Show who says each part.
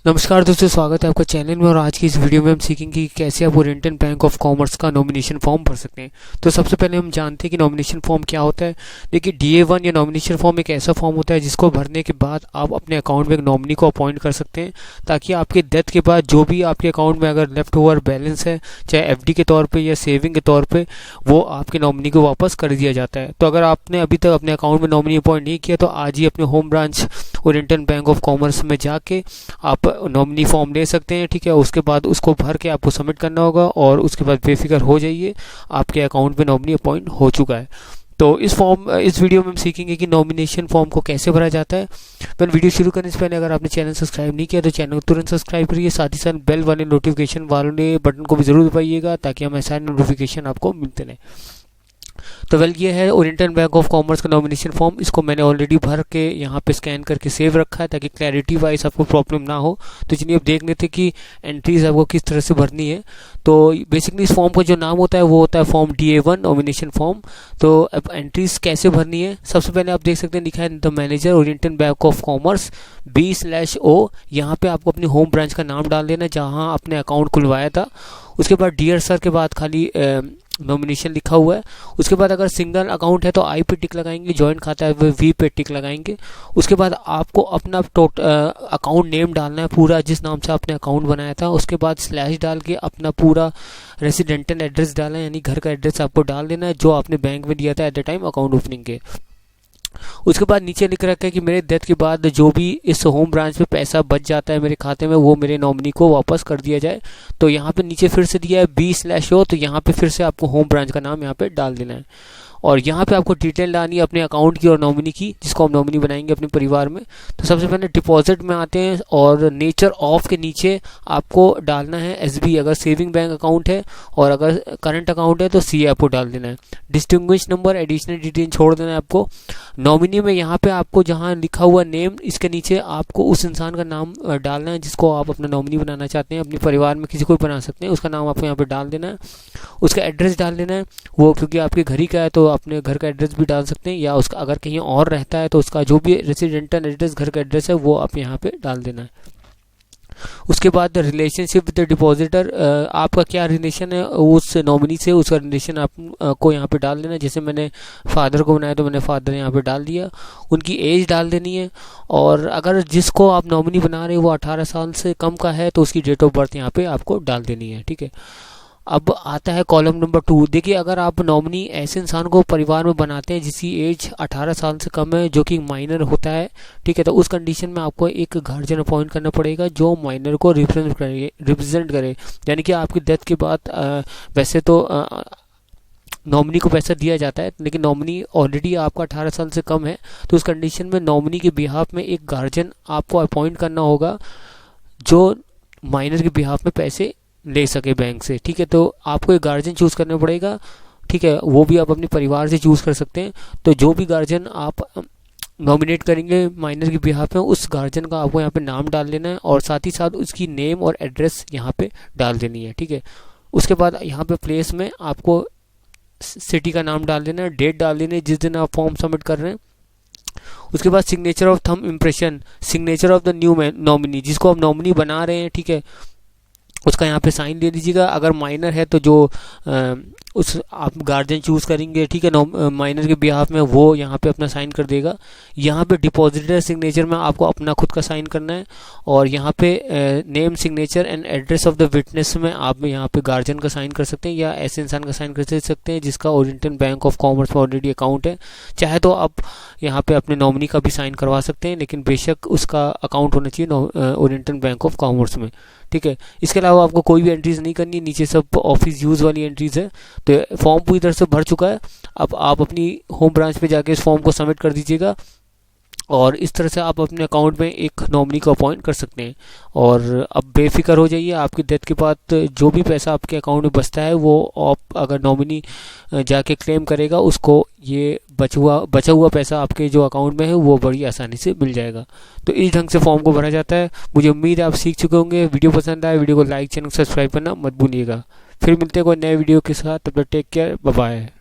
Speaker 1: नमस्कार दोस्तों, स्वागत है आपका चैनल में। और आज की इस वीडियो में हम सीखेंगे कि कैसे आप ओरिएंटल बैंक ऑफ कॉमर्स का नॉमिनेशन फॉर्म भर सकते हैं। तो सबसे पहले हम जानते हैं कि नॉमिनेशन फॉर्म क्या होता है। देखिए, DA1 या नॉमिनेशन फॉर्म एक ऐसा फॉर्म होता है जिसको भरने के बाद आप अपने अकाउंट में एक नॉमिनी को अपॉइंट कर सकते हैं, ताकि आपके डेथ के बाद जो भी आपके अकाउंट में अगर लेफ्ट ओवर बैलेंस है, चाहे FD के तौर पर या सेविंग के तौर पर, वो आपके नॉमिनी को वापस कर दिया जाता है। तो अगर आपने अभी तक अपने अकाउंट में नॉमिनी अपॉइंट नहीं किया तो आज ही अपने home branch oriental bank of commerce में जाके आप नॉमिनी फॉर्म ले सकते हैं। ठीक है, उसके बाद उसको भर के आपको सबमिट करना होगा और उसके बाद बेफिक्र हो जाइए, आपके अकाउंट में नॉमिनी अपॉइंट हो चुका है। तो इस वीडियो में हम सीखेंगे कि नॉमिनेशन फॉर्म को कैसे भरा जाता है। मैं वीडियो शुरू करने से पहले अगर आपने चैनल सब्सक्राइब नहीं किया तो चैनल को तुरंत सब्सक्राइब करिए, साथ ही साथ बेल वाले नोटिफिकेशन वाले बटन को भी जरूर दबाइएगा, ताकि हमें सारे नोटिफिकेशन आपको मिलते रहें। तो ये है ओरिएंटल बैंक ऑफ कॉमर्स का नॉमिनेशन फॉर्म। इसको मैंने ऑलरेडी भर के यहाँ पे स्कैन करके सेव रखा है, ताकि क्लैरिटी वाइज आपको प्रॉब्लम ना हो। तो चलिए अब देख लेते हैं कि एंट्रीज आपको किस तरह से भरनी है। तो बेसिकली इस फॉर्म का जो नाम होता है वो होता है फॉर्म DA1 नॉमिनेशन फॉर्म। तो अब एंट्रीज कैसे भरनी है, सबसे पहले आप देख सकते हैं लिखा है the manager oriental bank of commerce B/O। यहाँ पे आपको अपनी होम ब्रांच का नाम डाल देना जहाँ आपने अकाउंट खुलवाया था। उसके बाद डियर सर के बाद खाली नॉमिनेशन लिखा हुआ है। उसके बाद अगर सिंगल अकाउंट है तो I पे टिक लगाएंगे, जॉइंट खाता है वो V पे टिक लगाएंगे। उसके बाद आपको अपना अकाउंट नेम डालना है पूरा, जिस नाम से आपने अकाउंट बनाया था। उसके बाद स्लैश डाल के अपना पूरा रेसिडेंटल एड्रेस डालना है, यानी घर का एड्रेस आपको डाल देना है जो आपने बैंक में दिया था at the time account opening के। उसके बाद नीचे लिख रखा है कि मेरे डेथ के बाद जो भी इस होम ब्रांच में पैसा बच जाता है मेरे खाते में, वो मेरे नॉमिनी को वापस कर दिया जाए। तो यहाँ पे नीचे फिर से दिया है B/O, तो यहाँ पे फिर से आपको होम ब्रांच का नाम यहाँ पे डाल देना है। और यहाँ पे आपको डिटेल डालनी है अपने अकाउंट की और नॉमिनी की, जिसको हम नॉमिनी बनाएंगे अपने परिवार में। तो सबसे पहले डिपॉजिट में आते हैं और नेचर ऑफ के नीचे आपको डालना है SB अगर सेविंग बैंक अकाउंट है, और अगर करंट अकाउंट है तो CFO डाल देना है। डिस्टिंग्विश नंबर एडिशनल डिटेल छोड़ देना है आपको। नॉमिनी में यहाँ पे आपको जहाँ लिखा हुआ नेम, इसके नीचे आपको उस इंसान का नाम डालना है जिसको आप अपना नॉमिनी बनाना चाहते हैं। अपने परिवार में किसी को भी बना सकते हैं, उसका नाम आपको यहाँ पे डाल देना है। उसका एड्रेस डाल देना है, वो क्योंकि आपके घर ही का है तो अपने घर का एड्रेस भी डाल सकते हैं, या उसका अगर कहीं और रहता है तो उसका जो भी रेसिडेंटल एड्रेस घर का एड्रेस है वो आप यहाँ पे डाल देना है। उसके बाद रिलेशनशिप विद द डिपॉजिटर, आपका क्या रिलेशन है उस नॉमिनी से, उसका रिलेशन आपको यहाँ पे डाल देना है। जैसे मैंने फादर को बनाया तो मैंने फादर यहाँ पे डाल दिया। उनकी एज डाल देनी है, और अगर जिसको आप नॉमिनी बना रहे हो वो 18 साल से कम का है तो उसकी डेट ऑफ बर्थ यहाँ पे आपको डाल देनी है। ठीक है, अब आता है कॉलम नंबर 2। देखिए, अगर आप नॉमिनी ऐसे इंसान को परिवार में बनाते हैं जिसकी एज 18 साल से कम है, जो कि माइनर होता है, ठीक है, तो उस कंडीशन में आपको एक गार्जियन अपॉइंट करना पड़ेगा जो माइनर को रिप्रेजेंट करे। यानी कि आपकी डेथ के बाद वैसे तो नॉमिनी को पैसा दिया जाता है, लेकिन नॉमिनी ऑलरेडी आपका 18 साल से कम है, तो उस कंडीशन में नॉमिनी के बिहाफ में एक गार्जियन आपको अपॉइंट करना होगा जो माइनर के बिहाफ में पैसे ले सके बैंक से। ठीक है, तो आपको एक गार्जियन चूज करना पड़ेगा। ठीक है, वो भी आप अपने परिवार से चूज कर सकते हैं। तो जो भी गार्जियन आप नॉमिनेट करेंगे माइनर के बिहाफ में, उस गार्जियन का आपको यहाँ पे नाम डाल देना है, और साथ ही साथ उसकी नेम और एड्रेस यहाँ पे डाल देनी है। ठीक है, उसके बाद यहाँ पे प्लेस में आपको सिटी का नाम डाल देना है, डेट डाल देनी है जिस दिन आप फॉर्म सबमिट कर रहे हैं। उसके बाद signature of thumb impression, signature of the new nominee, जिसको आप नॉमिनी बना रहे हैं, ठीक है, उसका यहाँ पे साइन दे दीजिएगा। अगर माइनर है तो जो उस आप गार्जियन चूज करेंगे, ठीक है, माइनर के बिहाफ में, वो यहाँ पे अपना साइन कर देगा। यहाँ पे डिपॉजिटर सिग्नेचर में आपको अपना खुद का साइन करना है, और यहाँ पे name signature and address of the witness में आप यहाँ पे गार्जियन का साइन कर सकते हैं, या ऐसे इंसान का साइन कर सकते हैं जिसका ओरिएंटल बैंक ऑफ कॉमर्स में ऑलरेडी अकाउंट है। चाहे तो आप यहाँ पे अपने नॉमिनी का भी साइन करवा सकते हैं, लेकिन बेशक उसका अकाउंट होना चाहिए ओरिएंटल बैंक ऑफ कॉमर्स में। ठीक है, इसके अलावा आपको कोई भी एंट्रीज नहीं करनी, नीचे सब ऑफिस यूज वाली एंट्रीज है। तो फॉर्म पूरी तरह से भर चुका है। अब आप अपनी होम ब्रांच पे जाके इस फॉर्म को सबमिट कर दीजिएगा, और इस तरह से आप अपने अकाउंट में एक नॉमिनी को अपॉइंट कर सकते हैं। और अब बेफिक्र हो जाइए, आपकी डेथ के बाद जो भी पैसा आपके अकाउंट में बचता है वो आप अगर नॉमिनी जाके क्लेम करेगा, उसको ये बचा हुआ पैसा आपके जो अकाउंट में है वो बड़ी आसानी से मिल जाएगा। तो इस ढंग से फॉर्म को भरा जाता है। मुझे उम्मीद है आप सीख चुके होंगे। वीडियो पसंद आए वीडियो को लाइक, चैनल सब्सक्राइब करना मत भूलिएगा। फिर मिलते हैं कोई नए वीडियो के साथ, तब तक टेक केयर, बाय बाय।